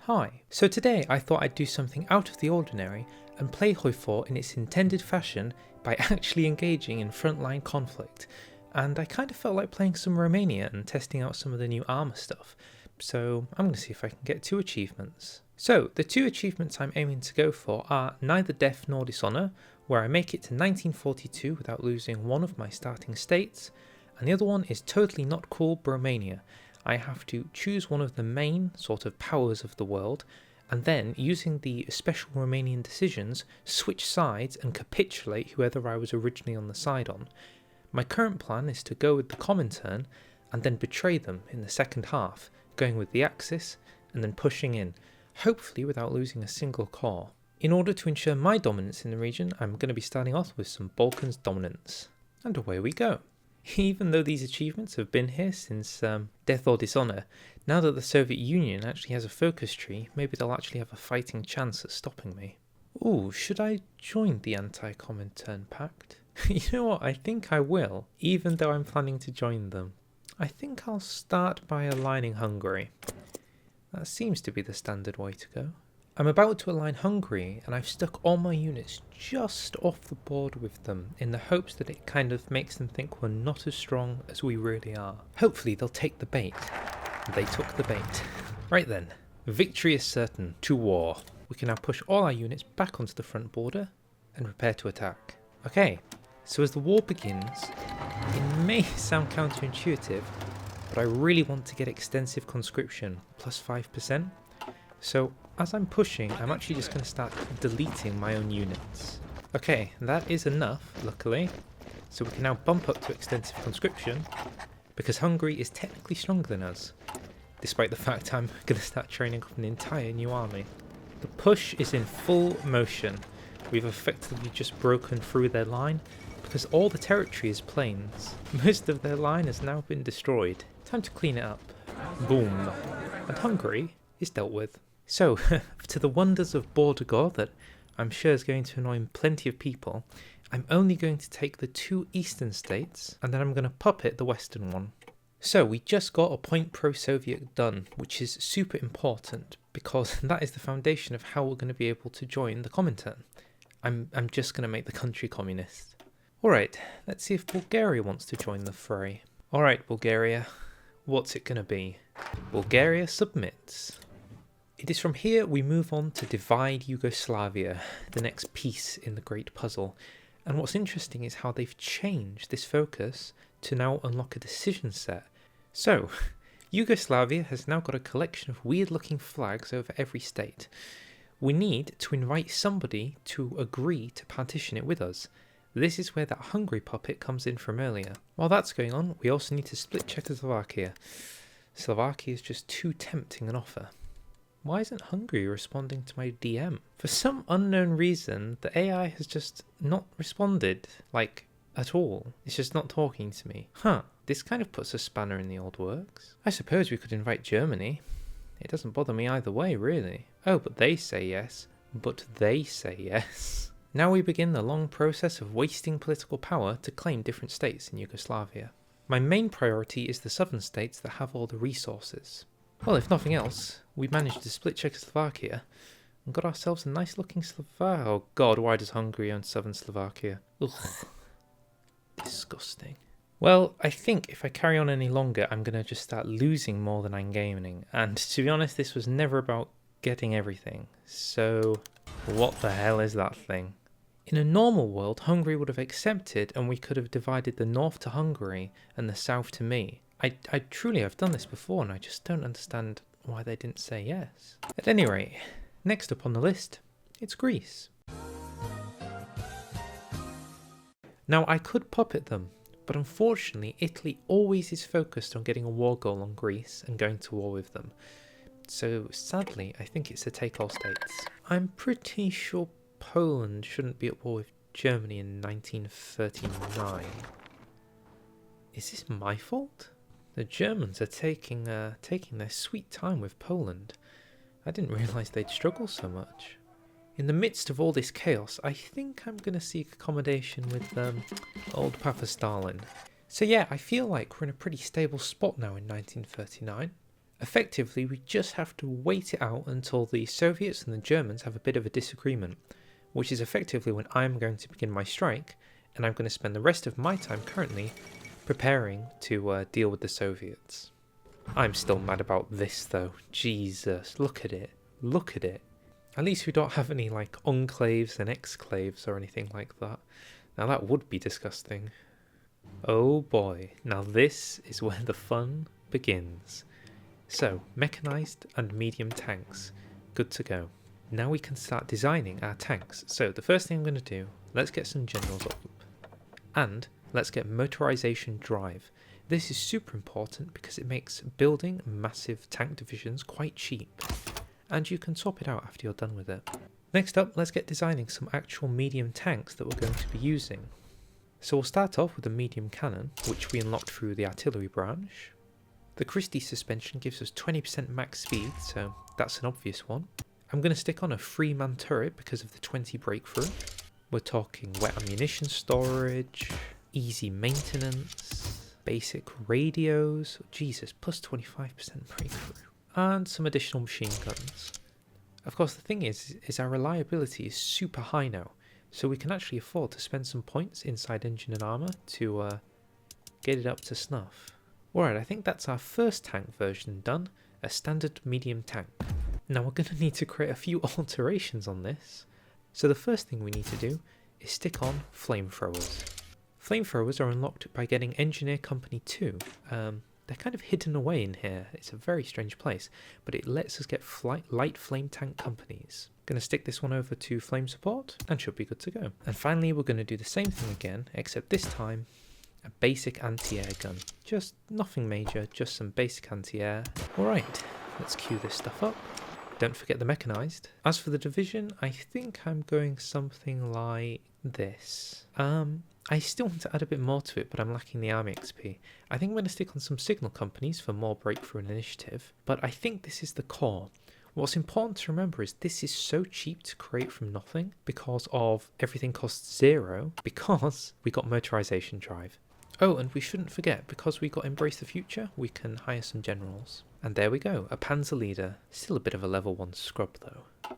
Hi, so today I thought I'd do something out of the ordinary and play Hovelax in its intended fashion by actually engaging in frontline conflict, and I kind of felt like playing some Romania and testing out some of the new armour stuff, so I'm going to see if I can get 2 achievements. So the 2 achievements I'm aiming to go for are Neither Death nor Dishonor, where I make it to 1942 without losing one of my starting states, and the other one is Totally Not Cool Romania. I have to choose one of the main sort of powers of the world, and then, using the special Romanian decisions, switch sides and capitulate whoever I was originally on the side on. My current plan is to go with the Comintern and then betray them in the second half, going with the Axis and then pushing in, hopefully without losing a single corps. In order to ensure my dominance in the region, I'm going to be starting off with some Balkans dominance. And away we go. Even though these achievements have been here since Death or Dishonor, now that the Soviet Union actually has a focus tree, maybe they'll actually have a fighting chance at stopping me. Ooh, should I join the Anti-Comintern Pact? You know what, I think I will, even though I'm planning to join them. I think I'll start by aligning Hungary. That seems to be the standard way to go. I'm about to align Hungary, and I've stuck all my units just off the board with them in the hopes that it kind of makes them think we're not as strong as we really are. Hopefully they'll take the bait. They took the bait. Right then, victory is certain. To war. We can now push all our units back onto the front border and prepare to attack. Okay, so as the war begins, it may sound counterintuitive, but I really want to get extensive conscription, plus 5%. So as I'm pushing, I'm actually just going to start deleting my own units. Okay, that is enough, luckily. So we can now bump up to extensive conscription, because Hungary is technically stronger than us, despite the fact I'm going to start training up an entire new army. The push is in full motion. We've effectively just broken through their line, because all the territory is plains. Most of their line has now been destroyed. Time to clean it up. Boom. And Hungary is dealt with. So, to the wonders of Border that I'm sure is going to annoy plenty of people, I'm only going to take the 2 eastern states, and then I'm going to puppet the western one. So, we just got a point pro-Soviet done, which is super important, because that is the foundation of how we're going to be able to join the Comintern. I'm just going to make the country communist. Alright, let's see if Bulgaria wants to join the fray. Alright, Bulgaria, what's it going to be? Bulgaria submits. It is from here we move on to divide Yugoslavia, the next piece in the great puzzle. And what's interesting is how they've changed this focus to now unlock a decision set. So, Yugoslavia has now got a collection of weird looking flags over every state. We need to invite somebody to agree to partition it with us. This is where that Hungary puppet comes in from earlier. While that's going on, we also need to split Czechoslovakia. Slovakia is just too tempting an offer. Why isn't Hungary responding to my DM? For some unknown reason, the AI has just not responded, like, at all. It's just not talking to me. This kind of puts a spanner in the old works. I suppose we could invite Germany. It doesn't bother me either way, really. Oh, but they say yes. But they say yes. Now we begin the long process of wasting political power to claim different states in Yugoslavia. My main priority is the southern states that have all the resources. Well, if nothing else, we managed to split Czechoslovakia and got ourselves a nice looking Slovakia. Oh god, why does Hungary own southern Slovakia? Ugh. Disgusting. Well, I think if I carry on any longer, I'm going to just start losing more than I'm gaining. And to be honest, this was never about getting everything. So, what the hell is that thing? In a normal world, Hungary would have accepted and we could have divided the north to Hungary and the south to me. I truly have done this before and I just don't understand why they didn't say yes. At any rate, next up on the list, it's Greece. Now I could puppet them, but unfortunately Italy always is focused on getting a war goal on Greece and going to war with them. So sadly, I think it's a take all states. I'm pretty sure Poland shouldn't be at war with Germany in 1939. Is this my fault? The Germans are taking their sweet time with Poland. I didn't realise they'd struggle so much. In the midst of all this chaos, I think I'm going to seek accommodation with old Papa Stalin. So yeah, I feel like we're in a pretty stable spot now in 1939. Effectively, we just have to wait it out until the Soviets and the Germans have a bit of a disagreement, which is effectively when I'm going to begin my strike, and I'm going to spend the rest of my time currently preparing to deal with the Soviets. I'm still mad about this though. Jesus, look at it. Look at it. At least we don't have any like enclaves and exclaves or anything like that. Now that would be disgusting. Oh boy, now this is where the fun begins. So, mechanized and medium tanks, good to go. Now we can start designing our tanks. So the first thing I'm going to do, let's get some generals up. And let's get motorization drive. This is super important because it makes building massive tank divisions quite cheap. And you can swap it out after you're done with it. Next up, let's get designing some actual medium tanks that we're going to be using. So we'll start off with a medium cannon, which we unlocked through the artillery branch. The Christie suspension gives us 20% max speed, so that's an obvious one. I'm going to stick on a 3-man turret because of the 20 breakthrough. We're talking wet ammunition storage, easy maintenance, basic radios, Jesus, plus 25% breakthrough, and some additional machine guns. Of course, the thing is our reliability is super high now, so we can actually afford to spend some points inside engine and armour to get it up to snuff. Alright, I think that's our first tank version done, a standard medium tank. Now we're going to need to create a few alterations on this. So the first thing we need to do is stick on flamethrowers. Flamethrowers are unlocked by getting Engineer Company 2. They're kind of hidden away in here, it's a very strange place, but it lets us get light flame tank companies. Going to stick this one over to flame support and should be good to go. And finally we're going to do the same thing again, except this time a basic anti-air gun. Just nothing major, just some basic anti-air. Alright, let's queue this stuff up. Don't forget the mechanized. As for the division, I think I'm going something like this. I still want to add a bit more to it, but I'm lacking the army XP. I think I'm going to stick on some signal companies for more breakthrough and initiative, but I think this is the core. What's important to remember is this is so cheap to create from nothing because of everything costs 0, because we got motorization drive. Oh, and we shouldn't forget, because we got Embrace the Future, we can hire some generals. And there we go, a Panzer leader. Still a bit of a level 1 scrub though.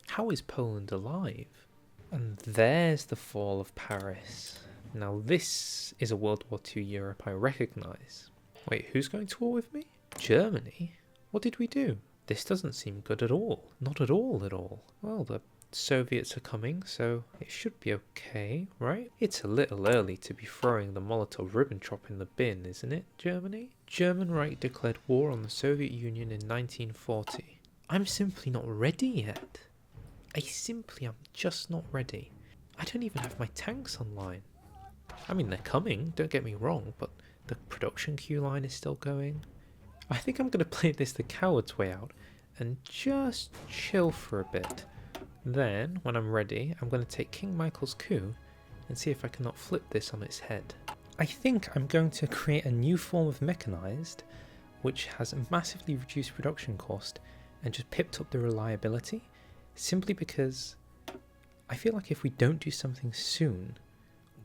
How is Poland alive? And there's the fall of Paris. Now this is a World War II Europe I recognise. Wait, who's going to war with me? Germany? What did we do? This doesn't seem good at all. Not at all at all. Well, the Soviets are coming, so it should be okay, right? It's a little early to be throwing the Molotov-Ribbentrop in the bin, isn't it, Germany? German Reich declared war on the Soviet Union in 1940. I'm simply not ready yet. I simply am just not ready. I don't even have my tanks online. I mean, they're coming, don't get me wrong, but the production queue line is still going. I think I'm going to play this the coward's way out and just chill for a bit. Then, when I'm ready, I'm going to take King Michael's coup and see if I cannot flip this on its head. I think I'm going to create a new form of mechanized, which has a massively reduced production cost and just pipped up the reliability, simply because I feel like if we don't do something soon,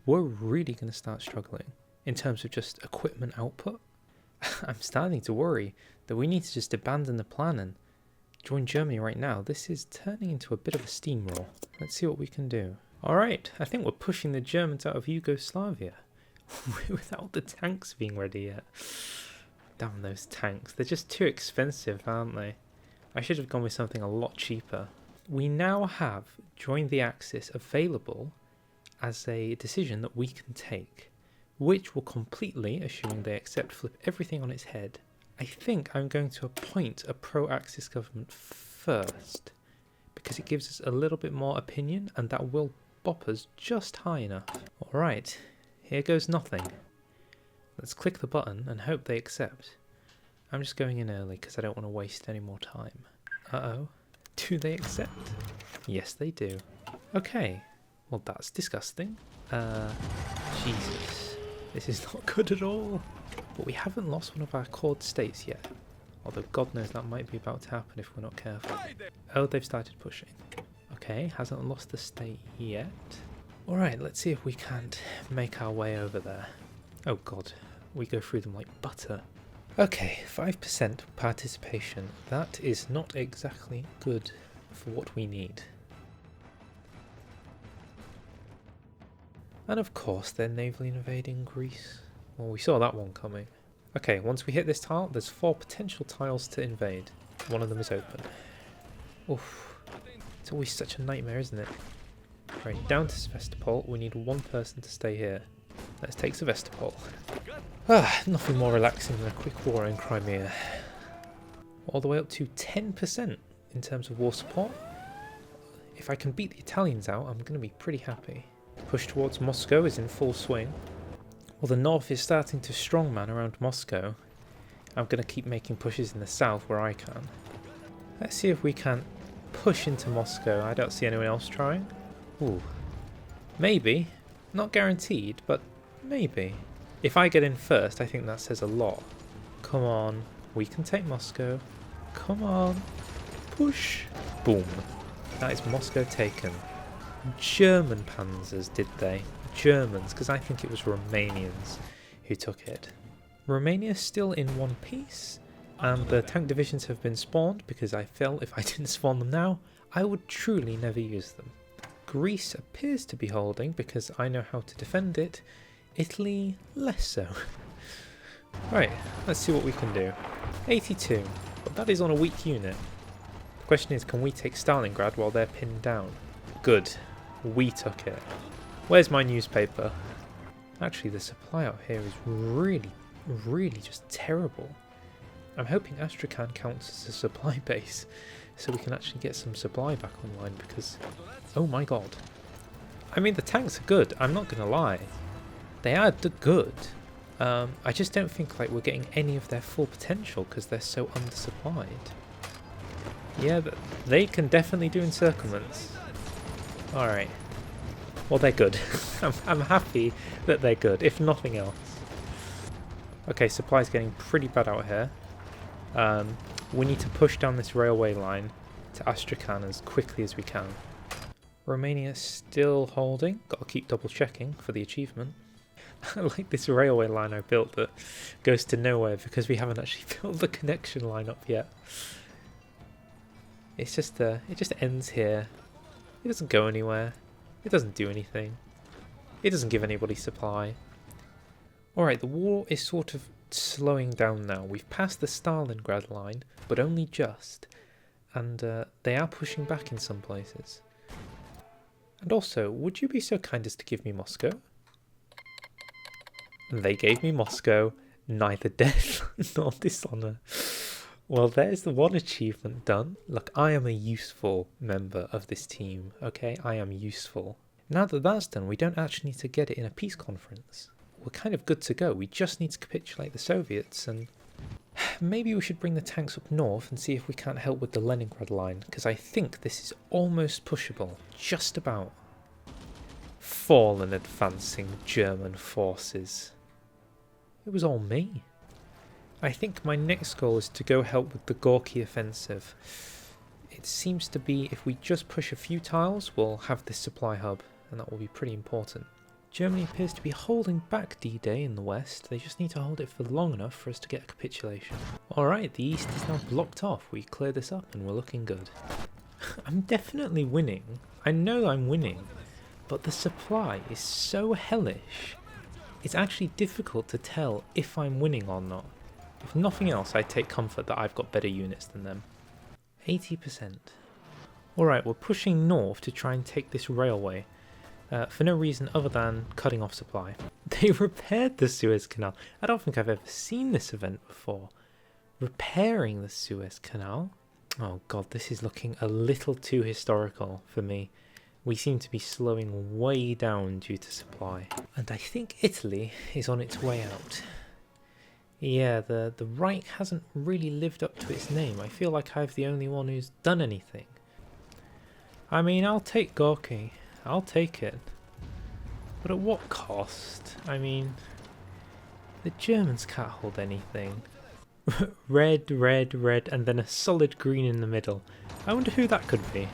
we're really going to start struggling in terms of just equipment output. I'm starting to worry that we need to just abandon the plan and join Germany right now. This is turning into a bit of a steamroll. Let's see what we can do. Alright, I think we're pushing the Germans out of Yugoslavia without the tanks being ready yet. Damn those tanks, they're just too expensive, aren't they? I should have gone with something a lot cheaper. We now have Join the Axis available as a decision that we can take, which will completely, assuming they accept, flip everything on its head. I think I'm going to appoint a pro-Axis government first, because it gives us a little bit more opinion, and that will bop us just high enough. Alright, here goes nothing. Let's click the button and hope they accept. I'm just going in early because I don't want to waste any more time. Uh-oh. Do they accept? Yes, they do. Okay. Well, that's disgusting. Jesus. This is not good at all. But we haven't lost one of our core states yet. Although God knows that might be about to happen if we're not careful. Oh, they've started pushing. Okay, hasn't lost the state yet. Alright, let's see if we can't make our way over there. Oh God, we go through them like butter. Okay, 5% participation. That is not exactly good for what we need. And of course they're navally invading Greece. Well, we saw that one coming. Okay, once we hit this tile, there's 4 potential tiles to invade. One of them is open. Oof. It's always such a nightmare, isn't it? Right, down to Sevastopol. We need one person to stay here. Let's take Sevastopol. Nothing more relaxing than a quick war in Crimea. All the way up to 10% in terms of war support. If I can beat the Italians out, I'm going to be pretty happy. Push towards Moscow is in full swing. Well, the north is starting to strongman around Moscow. I'm going to keep making pushes in the south where I can. Let's see if we can push into Moscow. I don't see anyone else trying. Ooh. Maybe. Not guaranteed, but maybe. If I get in first, I think that says a lot. Come on. We can take Moscow. Come on. Push. Boom. That is Moscow taken. German panzers, did they? Germans, because I think it was Romanians who took it. Romania's still in one piece, and the tank divisions have been spawned because I felt if I didn't spawn them now, I would truly never use them. Greece appears to be holding because I know how to defend it. Italy, less so. Right, let's see what we can do. 82, but that is on a weak unit. The question is, can we take Stalingrad while they're pinned down? Good, we took it. Where's my newspaper? Actually, the supply out here is really just terrible. I'm hoping Astrakhan counts as a supply base so we can actually get some supply back online because, oh my god. I mean, the tanks are good, I'm not going to lie. They are good. I just don't think like we're getting any of their full potential because they're so undersupplied. Yeah, but they can definitely do encirclements. Alright. Well, they're good. I'm happy that they're good, if nothing else. Okay, supply's getting pretty bad out here. We need to push down this railway line to Astrakhan as quickly as we can. Romania still holding. Got to keep double checking for the achievement. I like this railway line I built that goes to nowhere because we haven't actually built the connection line up yet. It's just it just ends here. It doesn't go anywhere. It doesn't do anything. It doesn't give anybody supply. Alright, the war is sort of slowing down now. We've passed the Stalingrad line, but only just. And they are pushing back in some places. And also, would you be so kind as to give me Moscow? They gave me Moscow, neither death nor dishonor. Well, there's the one achievement done. Look, I am a useful member of this team, okay? I am useful. Now that that's done, we don't actually need to get it in a peace conference. We're kind of good to go. We just need to capitulate the Soviets, and maybe we should bring the tanks up north and see if we can't help with the Leningrad line, because I think this is almost pushable. Just about. Fallen advancing German forces. It was all me. I think my next goal is to go help with the Gorky offensive. It seems to be if we just push a few tiles, we'll have this supply hub, and that will be pretty important. Germany appears to be holding back D-Day in the west. They just need to hold it for long enough for us to get a capitulation. Alright, the east is now blocked off. We cleared this up and we're looking good. I'm definitely winning. I know I'm winning. But the supply is so hellish. It's actually difficult to tell if I'm winning or not. If nothing else, I take comfort that I've got better units than them. 80%. Alright, we're pushing north to try and take this railway. For no reason other than cutting off supply. They repaired the Suez Canal. I don't think I've ever seen this event before. Repairing the Suez Canal? Oh god, this is looking a little too historical for me. We seem to be slowing way down due to supply. And I think Italy is on its way out. Yeah, the Reich hasn't really lived up to its name. I feel like I'm the only one who's done anything. I mean, I'll take Gorky. I'll take it. But at what cost? I mean, the Germans can't hold anything. Red, red, red, and then a solid green in the middle. I wonder who that could be.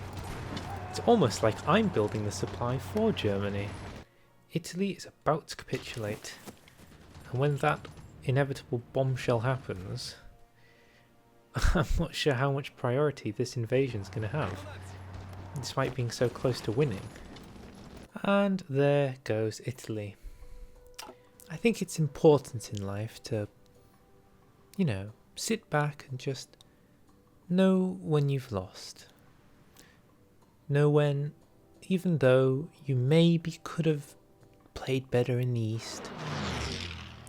It's almost like I'm building the supply for Germany. Italy is about to capitulate. And when that inevitable bombshell happens, I'm not sure how much priority this invasion's going to have, despite being so close to winning. And there goes Italy. I think it's important in life to, sit back and just know when you've lost. Know when, even though you maybe could have played better in the East,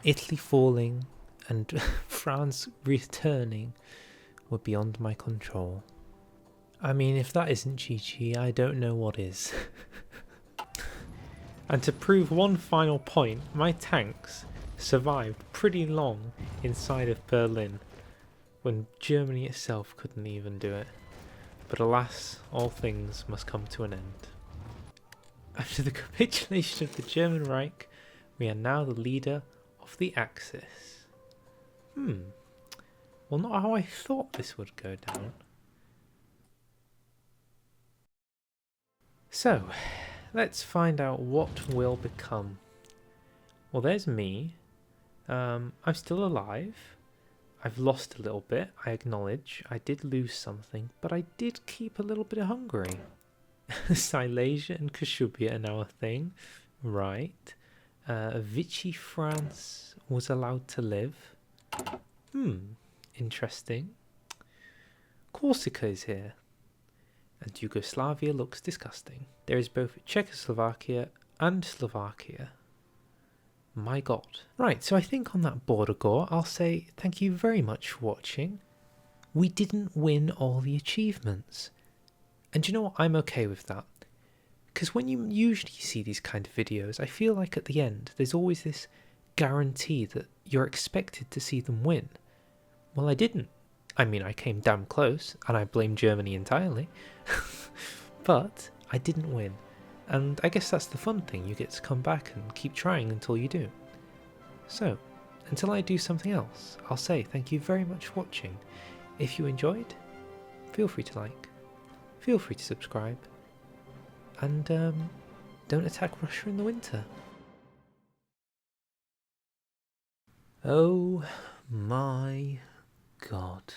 Italy falling and France returning were beyond my control. I mean, if that isn't GG, I don't know what is. And to prove one final point, my tanks survived pretty long inside of Berlin, when Germany itself couldn't even do it. But alas, all things must come to an end. After the capitulation of the German Reich, we are now the leader of the Axis. Well, not how I thought this would go down. So, let's find out what will become. Well, there's me. I'm still alive. I've lost a little bit, I acknowledge. I did lose something, but I did keep a little bit of Hungary. Silesia and Kashubia are now a thing. Right. Vichy France was allowed to live. Interesting. Corsica is here. And Yugoslavia looks disgusting. There is both Czechoslovakia and Slovakia. My god. Right, so I think on that border gore, I'll say thank you very much for watching. We didn't win all the achievements. And you know what? I'm okay with that. Because when you usually see these kind of videos, I feel like at the end, there's always this guarantee that you're expected to see them win. Well, I didn't. I mean, I came damn close, and I blame Germany entirely. But I didn't win. And I guess that's the fun thing, you get to come back and keep trying until you do. So, until I do something else, I'll say thank you very much for watching. If you enjoyed, feel free to like, feel free to subscribe, and don't attack Russia in the winter. Oh my god.